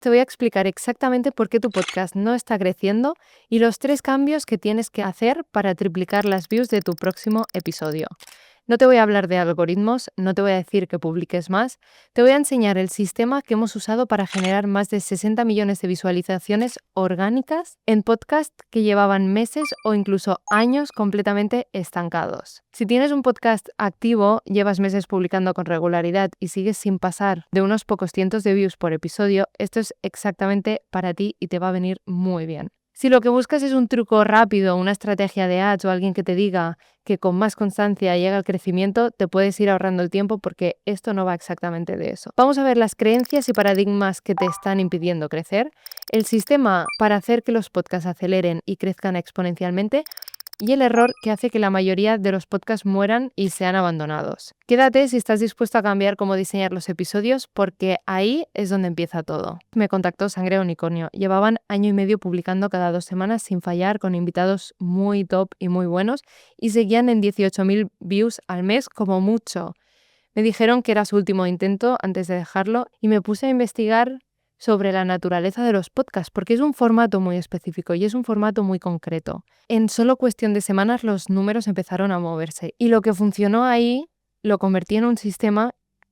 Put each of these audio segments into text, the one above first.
Te voy a explicar exactamente por qué tu podcast no está creciendo y los 3 cambios que tienes que hacer para triplicar las views de tu próximo episodio. No te voy a hablar de algoritmos, no te voy a decir que publiques más, te voy a enseñar el sistema que hemos usado para generar más de 60 millones de visualizaciones orgánicas en podcasts que llevaban meses o incluso años completamente estancados. Si tienes un podcast activo, llevas meses publicando con regularidad y sigues sin pasar de unos pocos cientos de views por episodio, esto es exactamente para ti y te va a venir muy bien. Si lo que buscas es un truco rápido, una estrategia de ads o alguien que te diga que con más constancia llega el crecimiento, te puedes ir ahorrando el tiempo porque esto no va exactamente de eso. Vamos a ver las creencias y paradigmas que te están impidiendo crecer, el sistema para hacer que los podcasts aceleren y crezcan exponencialmente y el error que hace que la mayoría de los podcasts mueran y sean abandonados. Quédate si estás dispuesto a cambiar cómo diseñar los episodios porque ahí es donde empieza todo. Me contactó Sangre de Unicornio. Llevaban 1 año y medio publicando cada 2 semanas sin fallar con invitados muy top y muy buenos y seguían en 18.000 views al mes como mucho. Me dijeron que era su último intento antes de dejarlo y me puse a investigar sobre la naturaleza de los podcasts, porque es un formato muy específico y es un formato muy concreto. En solo cuestión de semanas los números empezaron a moverse y lo que funcionó ahí lo convertí en un sistema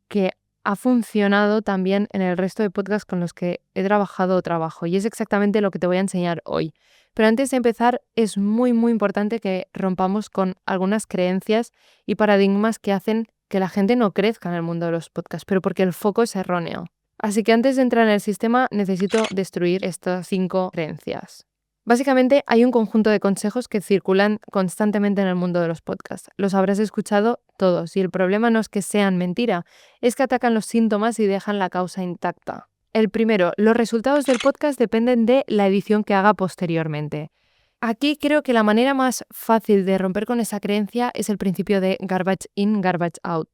que ha funcionado también en el resto de podcasts con los que he trabajado o trabajo y es exactamente lo que te voy a enseñar hoy. Pero antes de empezar es muy importante que rompamos con algunas creencias y paradigmas que hacen que la gente no crezca en el mundo de los podcasts, pero porque el foco es erróneo. Así que antes de entrar en el sistema necesito destruir estas 5 creencias. Básicamente hay un conjunto de consejos que circulan constantemente en el mundo de los podcasts. Los habrás escuchado todos y el problema no es que sean mentira, es que atacan los síntomas y dejan la causa intacta. El primero, los resultados del podcast dependen de la edición que haga posteriormente. Aquí creo que la manera más fácil de romper con esa creencia es el principio de garbage in, garbage out.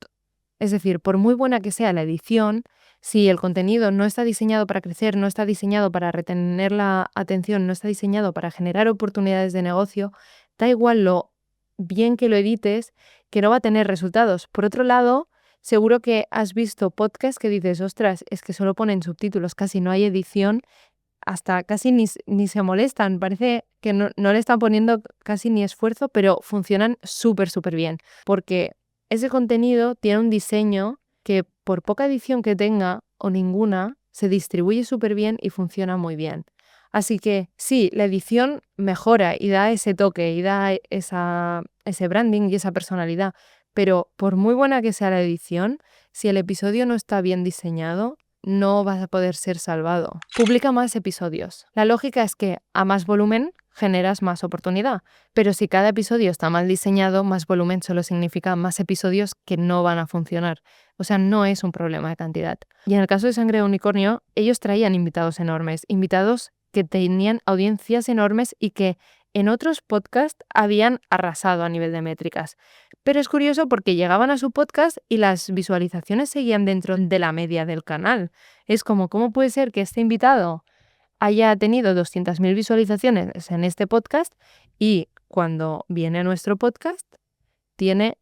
Es decir, por muy buena que sea la edición, si el contenido no está diseñado para crecer, no está diseñado para retener la atención, no está diseñado para generar oportunidades de negocio, da igual lo bien que lo edites, que no va a tener resultados. Por otro lado, seguro que has visto podcasts que dices, ostras, es que solo ponen subtítulos, casi no hay edición, hasta casi ni se molestan, parece que no le están poniendo casi ni esfuerzo, pero funcionan súper bien, porque ese contenido tiene un diseño que por poca edición que tenga o ninguna, se distribuye súper bien y funciona muy bien. Así que sí, la edición mejora y da ese toque y da ese branding y esa personalidad, pero por muy buena que sea la edición, si el episodio no está bien diseñado, no vas a poder ser salvado. Publica más episodios. La lógica es que a más volumen generas más oportunidad, pero si cada episodio está mal diseñado, más volumen solo significa más episodios que no van a funcionar. O sea, no es un problema de cantidad. Y en el caso de Sangre de Unicornio, ellos traían invitados enormes, invitados que tenían audiencias enormes y que en otros podcasts habían arrasado a nivel de métricas. Pero es curioso porque llegaban a su podcast y las visualizaciones seguían dentro de la media del canal. Es como, ¿cómo puede ser que este invitado haya tenido 200.000 visualizaciones en este podcast y cuando viene a nuestro podcast tiene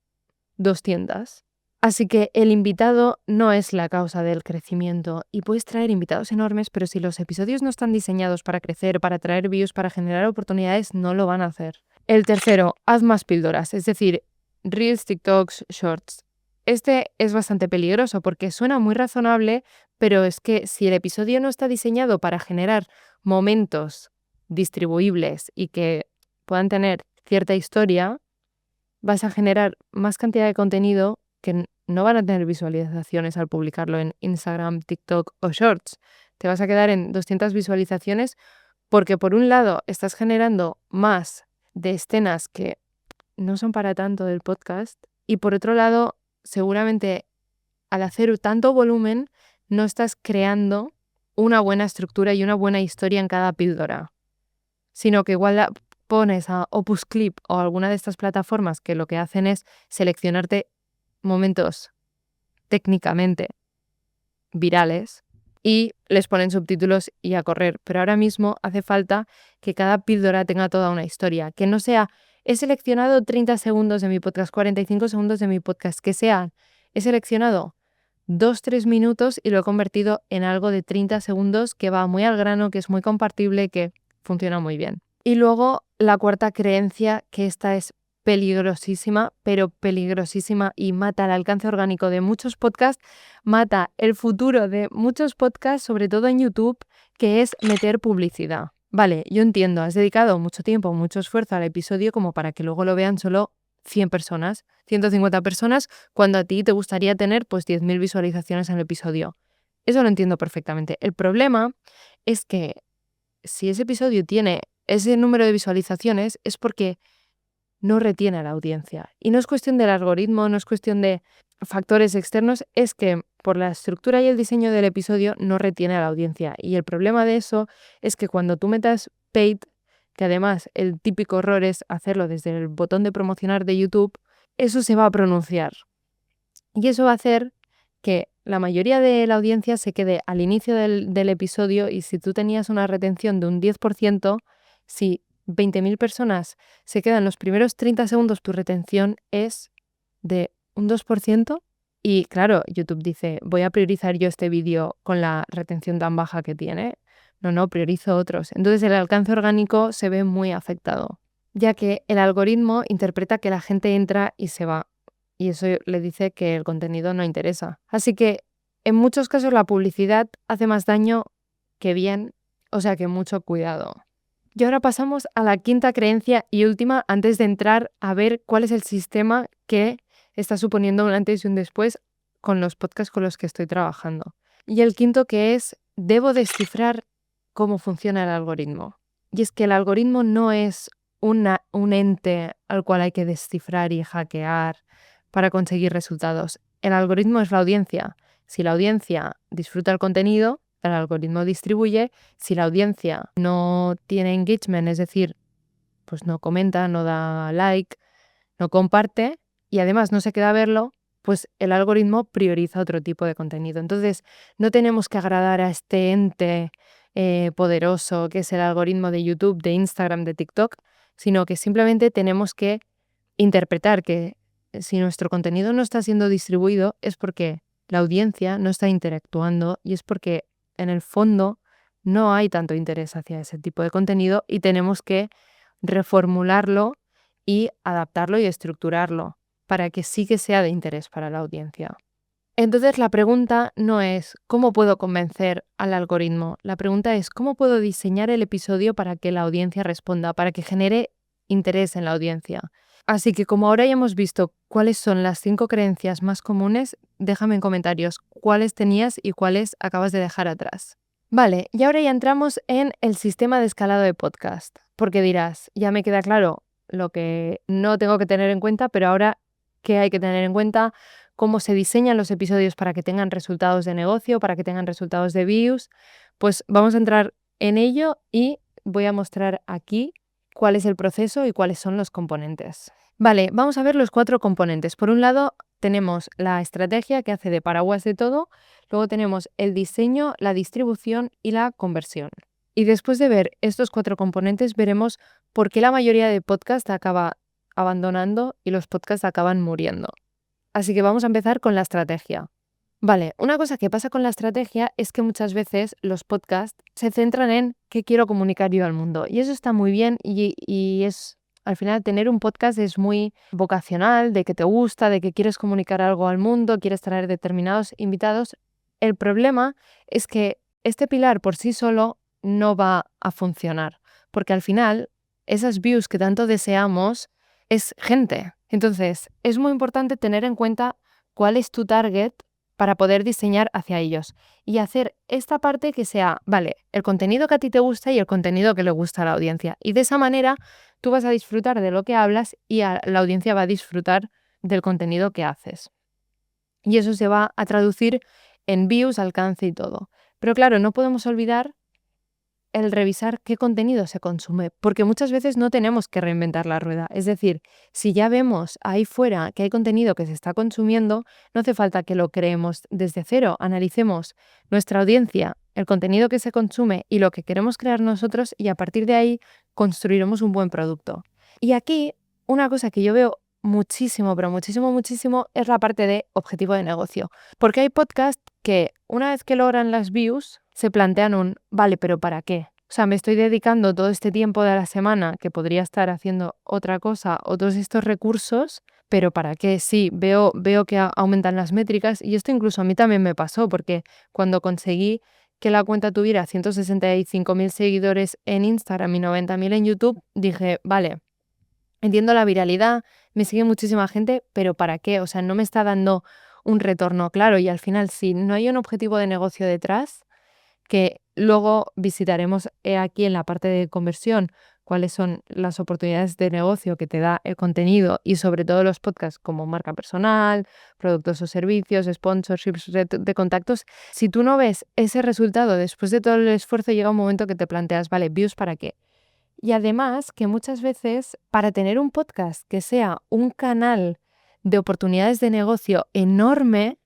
200? Así que el invitado no es la causa del crecimiento y puedes traer invitados enormes, pero si los episodios no están diseñados para crecer, para traer views, para generar oportunidades, no lo van a hacer. El tercero, haz más píldoras, es decir, Reels, TikToks, Shorts. Este es bastante peligroso porque suena muy razonable, pero es que si el episodio no está diseñado para generar momentos distribuibles y que puedan tener cierta historia, vas a generar más cantidad de contenido que no van a tener visualizaciones al publicarlo en Instagram, TikTok o Shorts. Te vas a quedar en 200 visualizaciones porque por un lado estás generando más de escenas que no son para tanto del podcast y por otro lado seguramente al hacer tanto volumen no estás creando una buena estructura y una buena historia en cada píldora, sino que igual la pones a Opus Clip o alguna de estas plataformas que lo que hacen es seleccionarte momentos técnicamente virales y les ponen subtítulos y a correr. Pero ahora mismo hace falta que cada píldora tenga toda una historia, que no sea, he seleccionado 30 segundos de mi podcast, 45 segundos de mi podcast, que sean, he seleccionado 2-3 minutos y lo he convertido en algo de 30 segundos que va muy al grano, que es muy compartible, que funciona muy bien. Y luego la cuarta creencia, que esta es peligrosísima, pero peligrosísima y mata el alcance orgánico de muchos podcasts, mata el futuro de muchos podcasts, sobre todo en YouTube, que es meter publicidad. Vale, yo entiendo, has dedicado mucho tiempo, mucho esfuerzo al episodio como para que luego lo vean solo 100 personas, 150 personas, cuando a ti te gustaría tener pues 10.000 visualizaciones en el episodio. Eso lo entiendo perfectamente. El problema es que si ese episodio tiene ese número de visualizaciones es porque no retiene a la audiencia. Y no es cuestión del algoritmo, no es cuestión de factores externos, es que por la estructura y el diseño del episodio no retiene a la audiencia. Y el problema de eso es que cuando tú metas paid, que además el típico error es hacerlo desde el botón de promocionar de YouTube, eso se va a pronunciar. Y eso va a hacer que la mayoría de la audiencia se quede al inicio del episodio y si tú tenías una retención de un 10%, si 20.000 personas se quedan los primeros 30 segundos, tu retención es de un 2%. Y claro, YouTube dice, voy a priorizar yo este vídeo con la retención tan baja que tiene. No, priorizo otros. Entonces el alcance orgánico se ve muy afectado, ya que el algoritmo interpreta que la gente entra y se va. Y eso le dice que el contenido no interesa. Así que en muchos casos la publicidad hace más daño que bien, o sea que mucho cuidado. Y ahora pasamos a la quinta creencia y última antes de entrar a ver cuál es el sistema que está suponiendo un antes y un después con los podcasts con los que estoy trabajando. Y el quinto que es, debo descifrar cómo funciona el algoritmo. Y es que el algoritmo no es un ente al cual hay que descifrar y hackear para conseguir resultados. El algoritmo es la audiencia. Si la audiencia disfruta el contenido, el algoritmo distribuye. Si la audiencia no tiene engagement, es decir, pues no comenta, no da like, no comparte y además no se queda a verlo, pues el algoritmo prioriza otro tipo de contenido. Entonces, no tenemos que agradar a este ente poderoso que es el algoritmo de YouTube, de Instagram, de TikTok, sino que simplemente tenemos que interpretar que si nuestro contenido no está siendo distribuido es porque la audiencia no está interactuando y es porque en el fondo no hay tanto interés hacia ese tipo de contenido y tenemos que reformularlo y adaptarlo y estructurarlo para que sí que sea de interés para la audiencia. Entonces la pregunta no es ¿cómo puedo convencer al algoritmo? La pregunta es ¿cómo puedo diseñar el episodio para que la audiencia responda, para que genere interés en la audiencia? Así que como ahora ya hemos visto cuáles son las 5 creencias más comunes, déjame en comentarios cuáles tenías y cuáles acabas de dejar atrás. Vale, y ahora ya entramos en el sistema de escalado de podcast, porque dirás, ya me queda claro lo que no tengo que tener en cuenta, pero ahora, ¿qué hay que tener en cuenta? Cómo se diseñan los episodios para que tengan resultados de negocio, para que tengan resultados de views. Pues vamos a entrar en ello y voy a mostrar aquí cuál es el proceso y cuáles son los componentes. Vale, vamos a ver los 4 componentes. Por un lado, tenemos la estrategia que hace de paraguas de todo, luego tenemos el diseño, la distribución y la conversión. Y después de ver estos 4 componentes, veremos por qué la mayoría de podcasts acaba abandonando y los podcasts acaban muriendo. Así que vamos a empezar con la estrategia. Vale, una cosa que pasa con la estrategia es que muchas veces los podcasts se centran en qué quiero comunicar yo al mundo. Y eso está muy bien y es, al final, tener un podcast es muy vocacional, de que te gusta, de que quieres comunicar algo al mundo, quieres traer determinados invitados. El problema es que este pilar por sí solo no va a funcionar, porque al final esas views que tanto deseamos es gente. Entonces, es muy importante tener en cuenta cuál es tu target para poder diseñar hacia ellos y hacer esta parte que sea, vale, el contenido que a ti te gusta y el contenido que le gusta a la audiencia. Y de esa manera tú vas a disfrutar de lo que hablas y la audiencia va a disfrutar del contenido que haces. Y eso se va a traducir en views, alcance y todo. Pero claro, no podemos olvidar el revisar qué contenido se consume, porque muchas veces no tenemos que reinventar la rueda. Es decir, si ya vemos ahí fuera que hay contenido que se está consumiendo, no hace falta que lo creemos desde cero. Analicemos nuestra audiencia, el contenido que se consume y lo que queremos crear nosotros y a partir de ahí construiremos un buen producto. Y aquí una cosa que yo veo muchísimo, pero muchísimo, muchísimo, es la parte de objetivo de negocio. Porque hay podcasts que una vez que logran las views, se plantean vale, pero ¿para qué? O sea, me estoy dedicando todo este tiempo de la semana que podría estar haciendo otra cosa o todos estos recursos, pero ¿para qué? Sí, veo que aumentan las métricas y esto incluso a mí también me pasó porque cuando conseguí que la cuenta tuviera 165.000 seguidores en Instagram y 90.000 en YouTube, dije, vale, entiendo la viralidad, me sigue muchísima gente, pero ¿para qué? O sea, no me está dando un retorno claro y al final, si no hay un objetivo de negocio detrás, que luego visitaremos aquí en la parte de conversión cuáles son las oportunidades de negocio que te da el contenido y sobre todo los podcasts como marca personal, productos o servicios, sponsorships, red de contactos. Si tú no ves ese resultado después de todo el esfuerzo, llega un momento que te planteas, vale, ¿views para qué? Y además que muchas veces para tener un podcast que sea un canal de oportunidades de negocio enorme,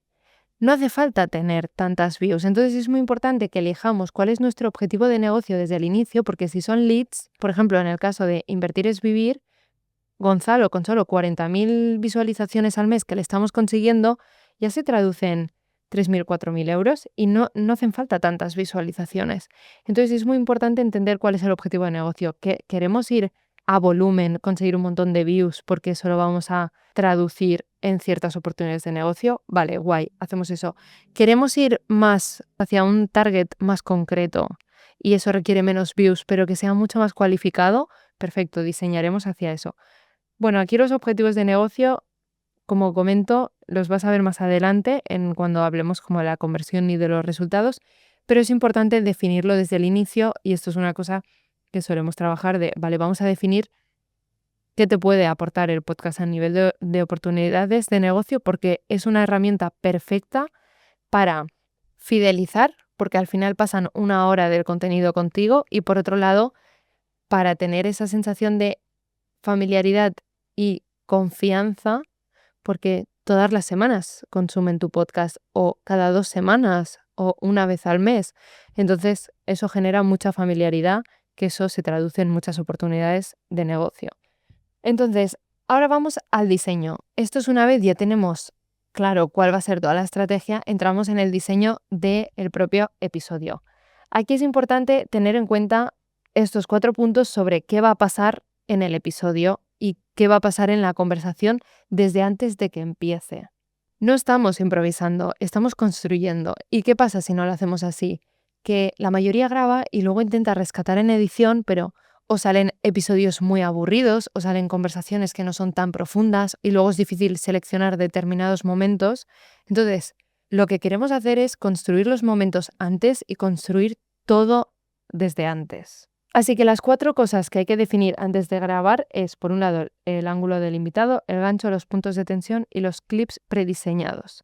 no hace falta tener tantas views. Entonces es muy importante que elijamos cuál es nuestro objetivo de negocio desde el inicio, porque si son leads, por ejemplo, en el caso de Invertir es Vivir, Gonzalo con solo 40.000 visualizaciones al mes que le estamos consiguiendo, ya se traduce en 3.000, 4.000 euros y no hacen falta tantas visualizaciones. Entonces es muy importante entender cuál es el objetivo de negocio. ¿Que queremos ir a volumen, conseguir un montón de views porque eso lo vamos a traducir en ciertas oportunidades de negocio? Vale, guay, hacemos eso. ¿Queremos ir más hacia un target más concreto y eso requiere menos views, pero que sea mucho más cualificado? Perfecto, diseñaremos hacia eso. Bueno, aquí los objetivos de negocio, como comento, los vas a ver más adelante cuando hablemos como de la conversión y de los resultados, pero es importante definirlo desde el inicio y esto es una cosa que solemos trabajar vale, vamos a definir qué te puede aportar el podcast a nivel de oportunidades de negocio porque es una herramienta perfecta para fidelizar, porque al final pasan una hora del contenido contigo y por otro lado, para tener esa sensación de familiaridad y confianza, porque todas las semanas consumen tu podcast o cada 2 semanas o una vez al mes. Entonces, eso genera mucha familiaridad, que eso se traduce en muchas oportunidades de negocio. Entonces, ahora vamos al diseño. Esto es una vez ya tenemos claro cuál va a ser toda la estrategia, entramos en el diseño del propio episodio. Aquí es importante tener en cuenta estos 4 puntos sobre qué va a pasar en el episodio y qué va a pasar en la conversación desde antes de que empiece. No estamos improvisando, estamos construyendo. ¿Y qué pasa si no lo hacemos así? Que la mayoría graba y luego intenta rescatar en edición, pero o salen episodios muy aburridos, o salen conversaciones que no son tan profundas y luego es difícil seleccionar determinados momentos. Entonces, lo que queremos hacer es construir los momentos antes y construir todo desde antes. Así que las 4 cosas que hay que definir antes de grabar es, por un lado, el ángulo del invitado, el gancho, los puntos de tensión y los clips prediseñados.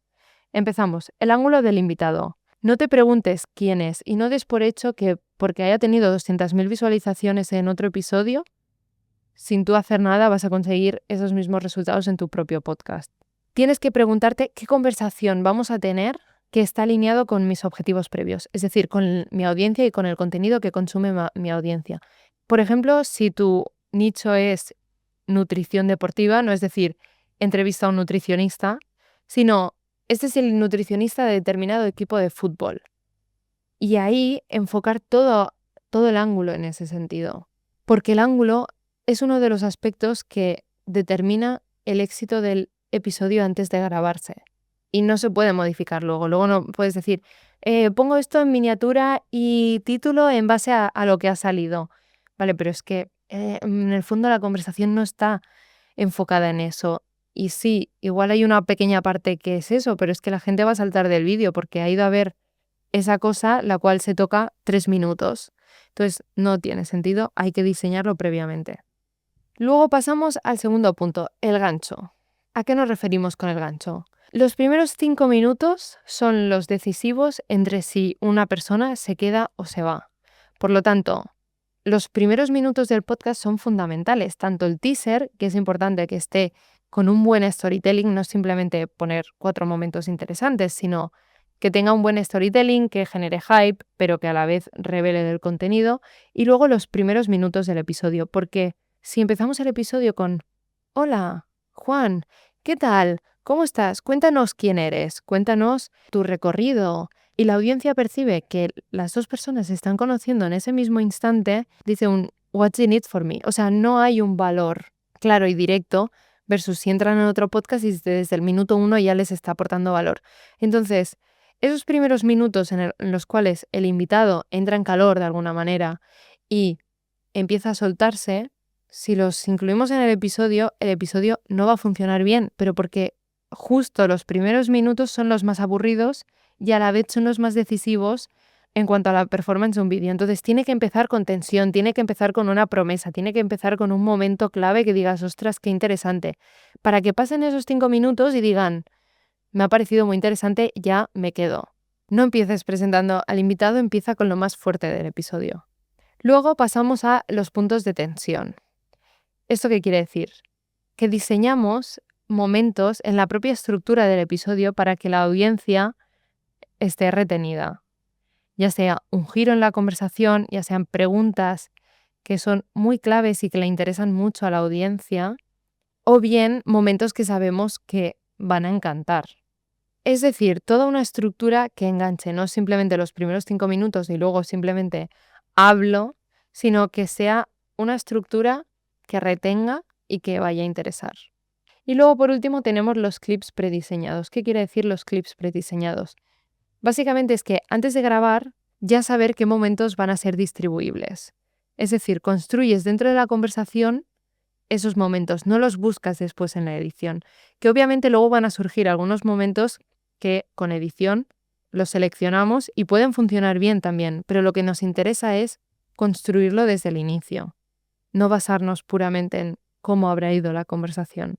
Empezamos. El ángulo del invitado. No te preguntes quién es y no des por hecho que porque haya tenido 200.000 visualizaciones en otro episodio, sin tú hacer nada vas a conseguir esos mismos resultados en tu propio podcast. Tienes que preguntarte qué conversación vamos a tener que está alineado con mis objetivos previos, es decir, con mi audiencia y con el contenido que consume mi audiencia. Por ejemplo, si tu nicho es nutrición deportiva, no es decir, entrevista a un nutricionista, sino este es el nutricionista de determinado equipo de fútbol. Y ahí enfocar todo el ángulo en ese sentido. Porque el ángulo es uno de los aspectos que determina el éxito del episodio antes de grabarse. Y no se puede modificar luego. Luego no puedes decir, pongo esto en miniatura y título en base a lo que ha salido. Vale, pero es que en el fondo la conversación no está enfocada en eso. Y sí, igual hay una pequeña parte que es eso, pero es que la gente va a saltar del vídeo porque ha ido a ver esa cosa la cual se toca 3 minutos. Entonces no tiene sentido, hay que diseñarlo previamente. Luego pasamos al segundo punto, el gancho. ¿A qué nos referimos con el gancho? Los primeros 5 minutos son los decisivos entre si una persona se queda o se va. Por lo tanto, los primeros minutos del podcast son fundamentales, tanto el teaser, que es importante que esté con un buen storytelling, no simplemente poner 4 momentos interesantes, sino que tenga un buen storytelling, que genere hype, pero que a la vez revele del contenido, y luego los primeros minutos del episodio, porque si empezamos el episodio con «Hola, Juan, ¿qué tal? ¿Cómo estás? Cuéntanos quién eres, cuéntanos tu recorrido. Y la audiencia percibe que las dos personas se están conociendo en ese mismo instante, dice un "What's in it for me?". O sea, no hay un valor claro y directo versus si entran en otro podcast y desde el minuto 1 ya les está aportando valor. Entonces, esos primeros minutos en los cuales el invitado entra en calor de alguna manera y empieza a soltarse, si los incluimos en el episodio no va a funcionar bien, pero porque justo los primeros minutos son los más aburridos y a la vez son los más decisivos en cuanto a la performance de un vídeo. Entonces tiene que empezar con tensión, tiene que empezar con una promesa, tiene que empezar con un momento clave que digas, ostras, qué interesante, para que pasen esos 5 minutos y digan, me ha parecido muy interesante, ya me quedo. No empieces presentando al invitado, empieza con lo más fuerte del episodio. Luego pasamos a los puntos de tensión. ¿Esto qué quiere decir? Que diseñamos momentos en la propia estructura del episodio para que la audiencia esté retenida. Ya sea un giro en la conversación, ya sean preguntas que son muy claves y que le interesan mucho a la audiencia, o bien momentos que sabemos que van a encantar. Es decir, toda una estructura que enganche, no simplemente los primeros 5 minutos y luego simplemente hablo, sino que sea una estructura que retenga y que vaya a interesar. Y luego, por último, tenemos los clips prediseñados. ¿Qué quiere decir los clips prediseñados? Básicamente es que antes de grabar, ya saber qué momentos van a ser distribuibles. Es decir, construyes dentro de la conversación esos momentos, no los buscas después en la edición, que obviamente luego van a surgir algunos momentos que con edición los seleccionamos y pueden funcionar bien también, pero lo que nos interesa es construirlo desde el inicio, no basarnos puramente en cómo habrá ido la conversación.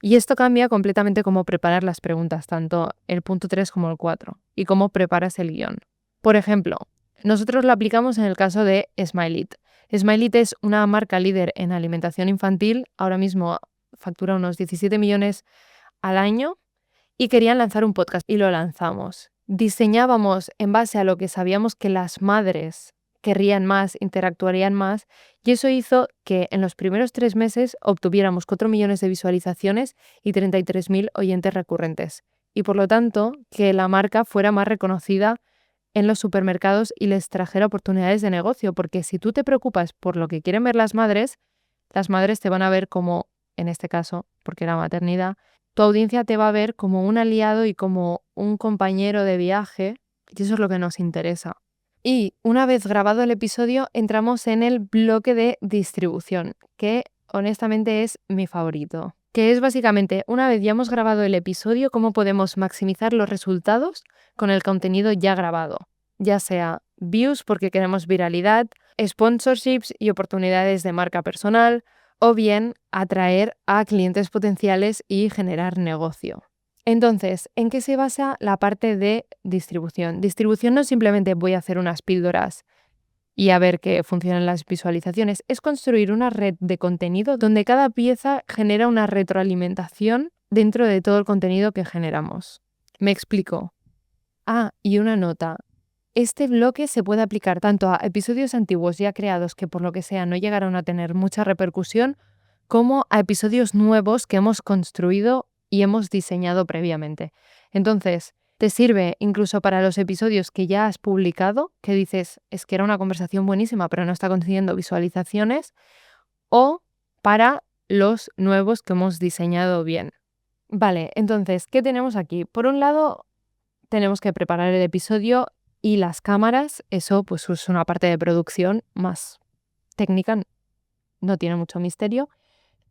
Y esto cambia completamente cómo preparar las preguntas, tanto el punto 3 como el 4, y cómo preparas el guión. Por ejemplo, nosotros lo aplicamos en el caso de Smile It. Smile It es una marca líder en alimentación infantil, ahora mismo factura unos 17 millones al año y querían lanzar un podcast y lo lanzamos. Diseñábamos en base a lo que sabíamos que las madres querrían más, interactuarían más, y eso hizo que en los primeros 3 meses obtuviéramos 4 millones de visualizaciones y 33.000 oyentes recurrentes. Y por lo tanto, que la marca fuera más reconocida en los supermercados y les trajera oportunidades de negocio, porque si tú te preocupas por lo que quieren ver las madres te van a ver como, en este caso, porque la maternidad, tu audiencia te va a ver como un aliado y como un compañero de viaje, y eso es lo que nos interesa. Y una vez grabado el episodio, entramos en el bloque de distribución, que honestamente es mi favorito, que es básicamente, una vez ya hemos grabado el episodio, cómo podemos maximizar los resultados con el contenido ya grabado, ya sea views porque queremos viralidad, sponsorships y oportunidades de marca personal, o bien atraer a clientes potenciales y generar negocio. Entonces, ¿en qué se basa la parte de distribución? Distribución no es simplemente voy a hacer unas píldoras y a ver que funcionan las visualizaciones, es construir una red de contenido donde cada pieza genera una retroalimentación dentro de todo el contenido que generamos. Me explico. Y una nota. Este bloque se puede aplicar tanto a episodios antiguos ya creados que por lo que sea no llegaron a tener mucha repercusión, como a episodios nuevos que hemos construido y hemos diseñado previamente. Entonces, te sirve incluso para los episodios que ya has publicado, que dices, es que era una conversación buenísima, pero no está consiguiendo visualizaciones, o para los nuevos que hemos diseñado bien. Vale, entonces, ¿qué tenemos aquí? Por un lado, tenemos que preparar el episodio y las cámaras, eso pues es una parte de producción más técnica, no tiene mucho misterio.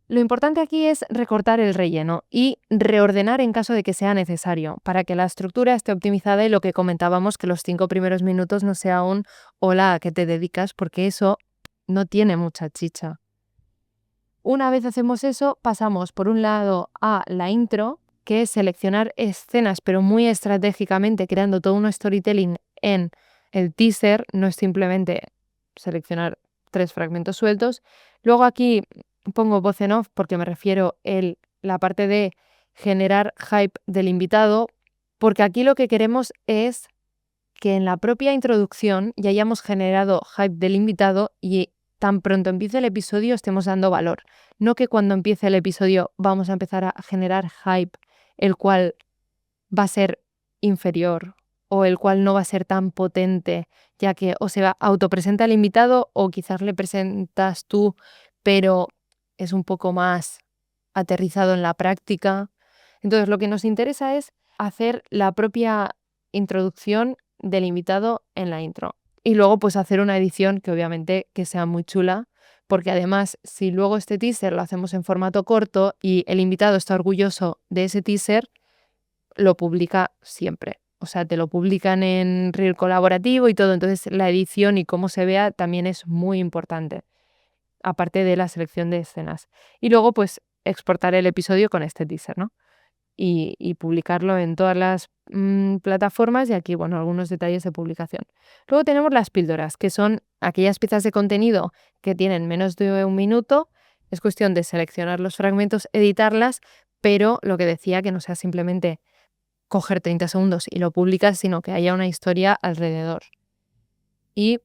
Lo importante aquí es recortar el relleno y reordenar en caso de que sea necesario, para que la estructura esté optimizada y lo que comentábamos, que los 5 primeros minutos no sea un hola, ¿a qué te dedicas? Porque eso no tiene mucha chicha. Una vez hacemos eso, pasamos por un lado a la intro, que es seleccionar escenas, pero muy estratégicamente, creando todo un storytelling en el teaser, no es simplemente seleccionar 3 fragmentos sueltos. Luego aquí pongo voz en off porque me refiero a la parte de generar hype del invitado, porque aquí lo que queremos es que en la propia introducción ya hayamos generado hype del invitado y tan pronto empiece el episodio estemos dando valor. No que cuando empiece el episodio vamos a empezar a generar hype, el cual va a ser inferior o el cual no va a ser tan potente, ya que o se va autopresenta el invitado o quizás le presentas tú, pero es un poco más aterrizado en la práctica. Entonces, lo que nos interesa es hacer la propia introducción del invitado en la intro. Y luego, pues hacer una edición que obviamente que sea muy chula, porque además, si luego este teaser lo hacemos en formato corto y el invitado está orgulloso de ese teaser, lo publica siempre. O sea, te lo publican en Reel colaborativo y todo. Entonces, la edición y cómo se vea también es muy importante, aparte de la selección de escenas. Y luego, pues, exportar el episodio con este teaser, ¿no? Y publicarlo en todas las plataformas y aquí, bueno, algunos detalles de publicación. Luego tenemos las píldoras, que son aquellas piezas de contenido que tienen menos de 1 minuto. Es cuestión de seleccionar los fragmentos, editarlas, pero lo que decía, que no sea simplemente coger 30 segundos y lo publicas, sino que haya una historia alrededor. Y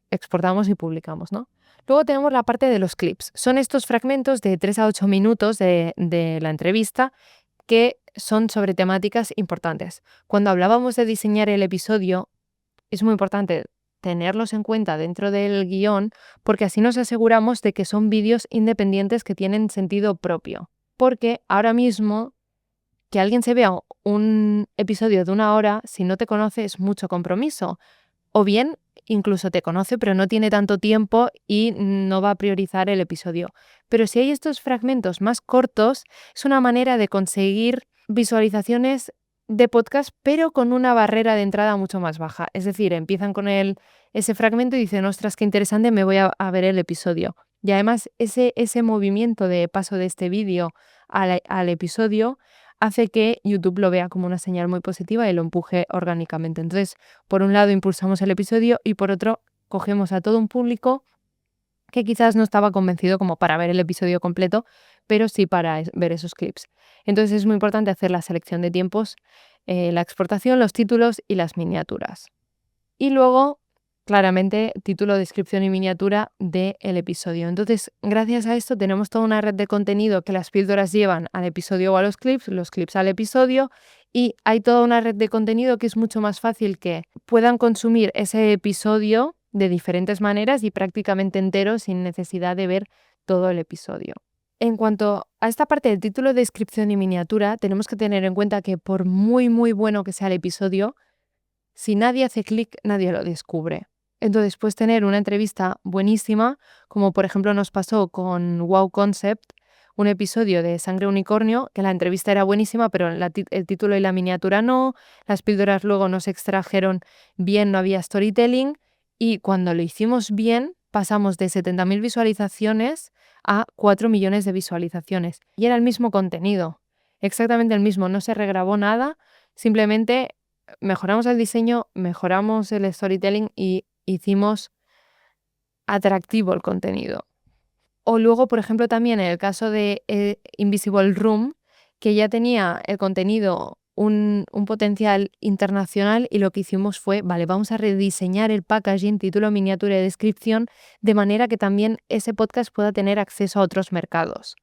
exportamos y publicamos, ¿no? Luego tenemos la parte de los clips. Son estos fragmentos de 3 a 8 minutos de la entrevista que son sobre temáticas importantes. Cuando hablábamos de diseñar el episodio, es muy importante tenerlos en cuenta dentro del guión porque así nos aseguramos de que son vídeos independientes que tienen sentido propio. Porque ahora mismo que alguien se vea un episodio de 1 hora, si no te conoce, es mucho compromiso. O bien, incluso te conoce, pero no tiene tanto tiempo y no va a priorizar el episodio. Pero si hay estos fragmentos más cortos, es una manera de conseguir visualizaciones de podcast, pero con una barrera de entrada mucho más baja. Es decir, empiezan con ese fragmento y dicen, ostras, qué interesante, me voy a ver el episodio. Y además, ese movimiento de paso de este vídeo al episodio hace que YouTube lo vea como una señal muy positiva y lo empuje orgánicamente. Entonces, por un lado impulsamos el episodio y por otro cogemos a todo un público que quizás no estaba convencido como para ver el episodio completo, pero sí para ver esos clips. Entonces es muy importante hacer la selección de tiempos, la exportación, los títulos y las miniaturas. Y luego, claramente, título, descripción y miniatura del episodio. Entonces, gracias a esto tenemos toda una red de contenido que las píldoras llevan al episodio o a los clips al episodio, y hay toda una red de contenido que es mucho más fácil que puedan consumir ese episodio de diferentes maneras y prácticamente entero sin necesidad de ver todo el episodio. En cuanto a esta parte del título, descripción y miniatura, tenemos que tener en cuenta que por muy bueno que sea el episodio, si nadie hace clic, nadie lo descubre. Entonces puedes tener una entrevista buenísima, como por ejemplo nos pasó con Wow Concept, un episodio de Sangre Unicornio, que la entrevista era buenísima, pero el título y la miniatura no, las píldoras luego no se extrajeron bien, no había storytelling, y cuando lo hicimos bien, pasamos de 70.000 visualizaciones a 4 millones de visualizaciones. Y era el mismo contenido, exactamente el mismo, no se regrabó nada, simplemente mejoramos el diseño, mejoramos el storytelling y hicimos atractivo el contenido. O luego, por ejemplo, también en el caso de Invisible Room, que ya tenía el contenido un potencial internacional, y lo que hicimos fue, vale, vamos a rediseñar el packaging, título, miniatura y descripción, de manera que también ese podcast pueda tener acceso a otros mercados.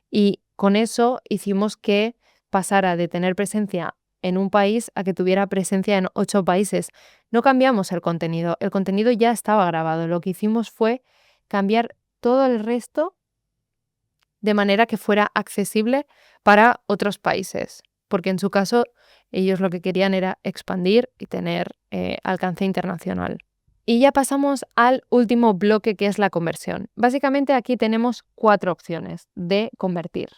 Y con eso hicimos que pasara de tener presencia en un país a que tuviera presencia en 8 países. No cambiamos el contenido ya estaba grabado. Lo que hicimos fue cambiar todo el resto de manera que fuera accesible para otros países, porque en su caso ellos lo que querían era expandir y tener alcance internacional. Y ya pasamos al último bloque, que es la conversión. Básicamente aquí tenemos 4 opciones de convertir,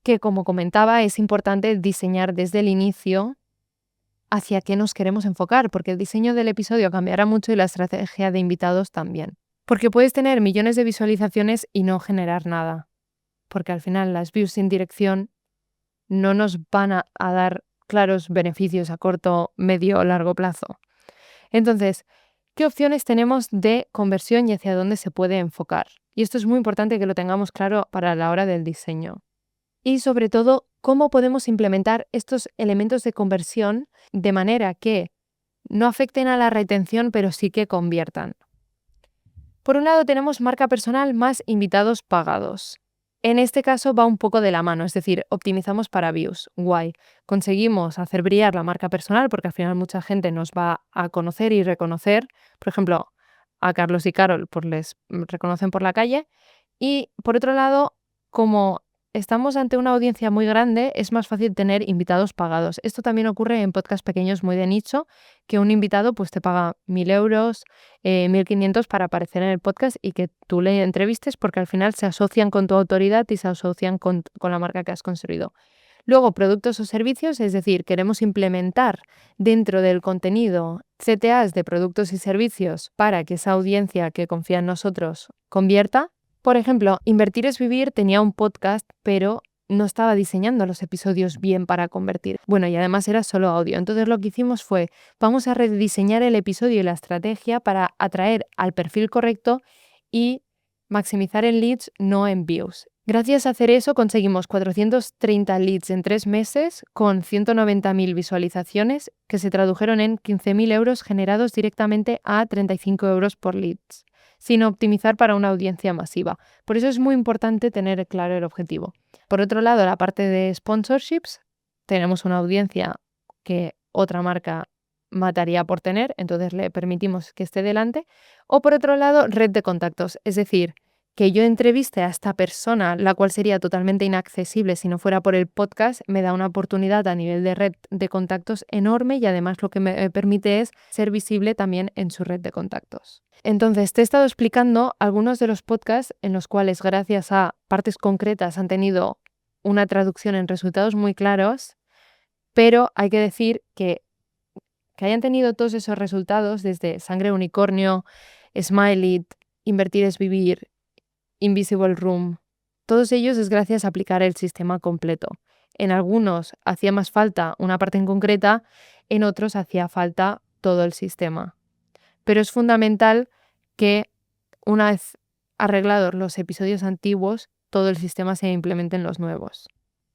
que como comentaba es importante diseñar desde el inicio hacia qué nos queremos enfocar, porque el diseño del episodio cambiará mucho y la estrategia de invitados también. Porque puedes tener millones de visualizaciones y no generar nada, porque al final las views sin dirección no nos van a dar claros beneficios a corto, medio o largo plazo. Entonces, ¿qué opciones tenemos de conversión y hacia dónde se puede enfocar? Y esto es muy importante que lo tengamos claro para la hora del diseño. Y sobre todo, cómo podemos implementar estos elementos de conversión de manera que no afecten a la retención, pero sí que conviertan. Por un lado tenemos marca personal más invitados pagados. En este caso va un poco de la mano, es decir, optimizamos para views. Guay. Conseguimos hacer brillar la marca personal porque al final mucha gente nos va a conocer y reconocer. Por ejemplo, a Carlos y Carol pues les reconocen por la calle. Y por otro lado, como estamos ante una audiencia muy grande, es más fácil tener invitados pagados. Esto también ocurre en podcasts pequeños muy de nicho, que un invitado pues te paga 1.000 euros, 1.500 para aparecer en el podcast y que tú le entrevistes porque al final se asocian con tu autoridad y se asocian con la marca que has construido. Luego, productos o servicios, es decir, queremos implementar dentro del contenido CTAs de productos y servicios para que esa audiencia que confía en nosotros convierta. Por ejemplo, Invertir es Vivir tenía un podcast, pero no estaba diseñando los episodios bien para convertir. Bueno, y además era solo audio. Entonces lo que hicimos fue, vamos a rediseñar el episodio y la estrategia para atraer al perfil correcto y maximizar en leads, no en views. Gracias a hacer eso conseguimos 430 leads en 3 meses con 190.000 visualizaciones que se tradujeron en 15.000 euros generados directamente a 35 euros por leads, sin optimizar para una audiencia masiva. Por eso es muy importante tener claro el objetivo. Por otro lado, la parte de sponsorships, tenemos una audiencia que otra marca mataría por tener, entonces le permitimos que esté delante. O por otro lado, red de contactos, es decir, que yo entreviste a esta persona, la cual sería totalmente inaccesible si no fuera por el podcast, me da una oportunidad a nivel de red de contactos enorme y además lo que me permite es ser visible también en su red de contactos. Entonces, te he estado explicando algunos de los podcasts en los cuales, gracias a partes concretas, han tenido una traducción en resultados muy claros, pero hay que decir que hayan tenido todos esos resultados desde Sangre Unicornio, Smile It, Invertir es Vivir, Invisible Room, todos ellos es gracias a aplicar el sistema completo. En algunos hacía más falta una parte en concreta, en otros hacía falta todo el sistema. Pero es fundamental que una vez arreglados los episodios antiguos, todo el sistema se implemente en los nuevos.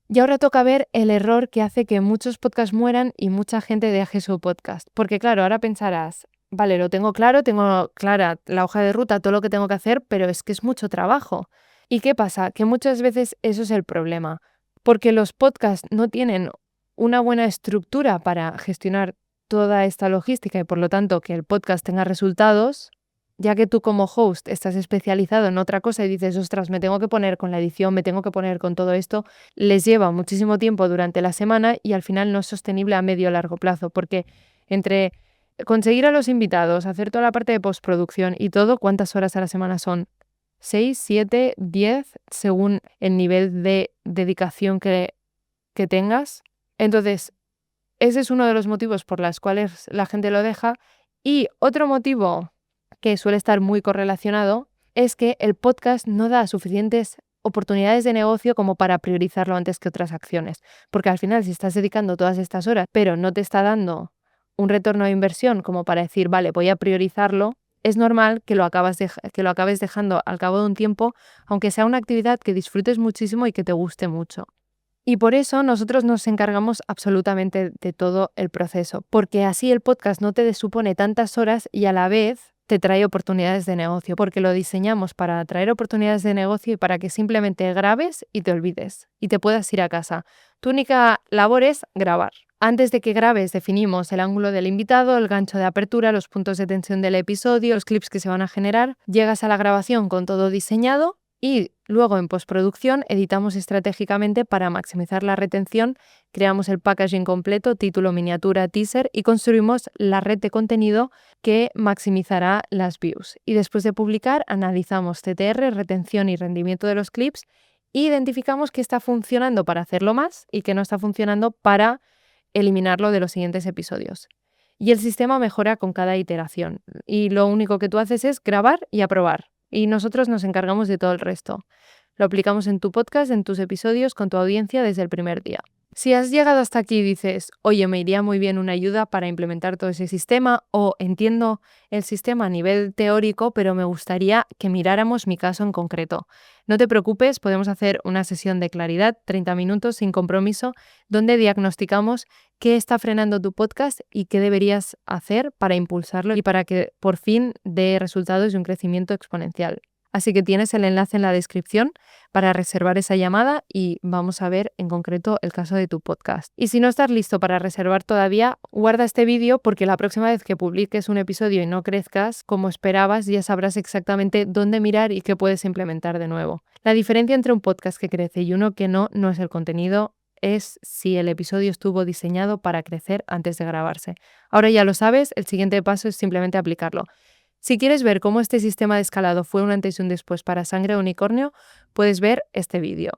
Y ahora toca ver el error que hace que muchos podcasts mueran y mucha gente deje su podcast. Porque claro, ahora pensarás, vale, lo tengo claro, tengo clara la hoja de ruta, todo lo que tengo que hacer, pero es que es mucho trabajo. ¿Y qué pasa? Que muchas veces eso es el problema. Porque los podcasts no tienen una buena estructura para gestionar toda esta logística y por lo tanto que el podcast tenga resultados, ya que tú como host estás especializado en otra cosa y dices, ostras, me tengo que poner con la edición, me tengo que poner con todo esto, les lleva muchísimo tiempo durante la semana y al final no es sostenible a medio o largo plazo, porque entre conseguir a los invitados, hacer toda la parte de postproducción y todo, ¿cuántas horas a la semana son? 6, 7, 10, según el nivel de dedicación que tengas. Entonces, ese es uno de los motivos por los cuales la gente lo deja. Y otro motivo que suele estar muy correlacionado es que el podcast no da suficientes oportunidades de negocio como para priorizarlo antes que otras acciones. Porque al final, si estás dedicando todas estas horas, pero no te está dando un retorno de inversión como para decir, vale, voy a priorizarlo, es normal que lo acabes dejando al cabo de un tiempo, aunque sea una actividad que disfrutes muchísimo y que te guste mucho. Y por eso nosotros nos encargamos absolutamente de todo el proceso, porque así el podcast no te supone tantas horas y a la vez te trae oportunidades de negocio, porque lo diseñamos para traer oportunidades de negocio y para que simplemente grabes y te olvides y te puedas ir a casa. Tu única labor es grabar. Antes de que grabes definimos el ángulo del invitado, el gancho de apertura, los puntos de tensión del episodio, los clips que se van a generar. Llegas a la grabación con todo diseñado y luego en postproducción editamos estratégicamente para maximizar la retención, creamos el packaging completo, título, miniatura, teaser y construimos la red de contenido que maximizará las views. Y después de publicar analizamos CTR, retención y rendimiento de los clips e identificamos qué está funcionando para hacerlo más y qué no está funcionando para eliminarlo de los siguientes episodios. Y el sistema mejora con cada iteración. Y lo único que tú haces es grabar y aprobar. Y nosotros nos encargamos de todo el resto. Lo aplicamos en tu podcast, en tus episodios, con tu audiencia desde el primer día. Si has llegado hasta aquí y dices, oye, me iría muy bien una ayuda para implementar todo ese sistema o entiendo el sistema a nivel teórico, pero me gustaría que miráramos mi caso en concreto. No te preocupes, podemos hacer una sesión de claridad, 30 minutos sin compromiso, donde diagnosticamos qué está frenando tu podcast y qué deberías hacer para impulsarlo y para que por fin dé resultados y un crecimiento exponencial. Así que tienes el enlace en la descripción para reservar esa llamada y vamos a ver en concreto el caso de tu podcast. Y si no estás listo para reservar todavía, guarda este vídeo porque la próxima vez que publiques un episodio y no crezcas como esperabas, ya sabrás exactamente dónde mirar y qué puedes implementar de nuevo. La diferencia entre un podcast que crece y uno que no es el contenido, es si el episodio estuvo diseñado para crecer antes de grabarse. Ahora ya lo sabes, el siguiente paso es simplemente aplicarlo. Si quieres ver cómo este sistema de escalado fue un antes y un después para Sangre de Unicornio, puedes ver este vídeo.